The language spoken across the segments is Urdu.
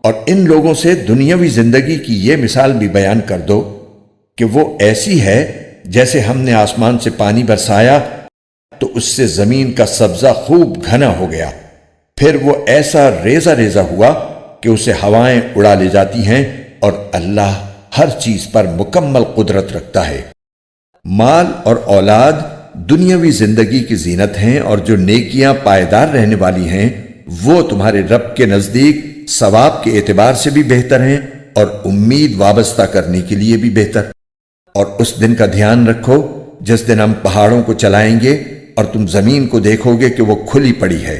اور ان لوگوں سے دنیاوی زندگی کی یہ مثال بھی بیان کر دو کہ وہ ایسی ہے جیسے ہم نے آسمان سے پانی برسایا تو اس سے زمین کا سبزہ خوب گھنا ہو گیا، پھر وہ ایسا ریزہ ریزہ ہوا کہ اسے ہوائیں اڑا لے جاتی ہیں، اور اللہ ہر چیز پر مکمل قدرت رکھتا ہے۔ مال اور اولاد دنیاوی زندگی کی زینت ہیں، اور جو نیکیاں پائیدار رہنے والی ہیں وہ تمہارے رب کے نزدیک ثواب کے اعتبار سے بھی بہتر ہیں اور امید وابستہ کرنے کے لیے بھی بہتر۔ اور اس دن کا دھیان رکھو جس دن ہم پہاڑوں کو چلائیں گے اور تم زمین کو دیکھو گے کہ وہ کھلی پڑی ہے،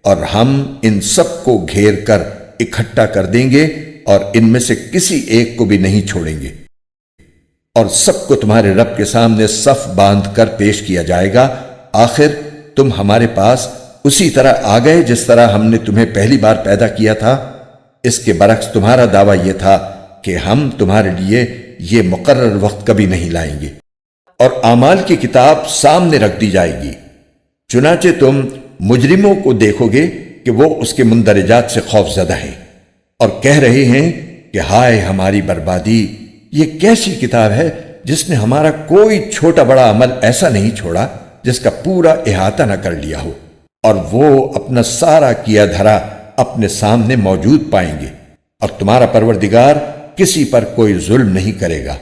اور ہم ان سب کو گھیر کر اکٹھا کر دیں گے اور ان میں سے کسی ایک کو بھی نہیں چھوڑیں گے، اور سب کو تمہارے رب کے سامنے صف باندھ کر پیش کیا جائے گا۔ آخر تم ہمارے پاس اسی طرح آ گئے جس طرح ہم نے تمہیں پہلی بار پیدا کیا تھا۔ اس کے برعکس تمہارا دعویٰ یہ تھا کہ ہم تمہارے لیے یہ مقرر وقت کبھی نہیں لائیں گے، اور اعمال کی کتاب سامنے رکھ دی جائے گی، چنانچہ تم مجرموں کو دیکھو گے کہ وہ اس کے مندرجات سے خوف زدہ ہیں اور کہہ رہے ہیں کہ ہائے ہماری بربادی، یہ کیسی کتاب ہے جس نے ہمارا کوئی چھوٹا بڑا عمل ایسا نہیں چھوڑا جس کا پورا احاطہ نہ کر لیا ہو، اور وہ اپنا سارا کیا دھرا اپنے سامنے موجود پائیں گے، اور تمہارا پروردگار کسی پر کوئی ظلم نہیں کرے گا۔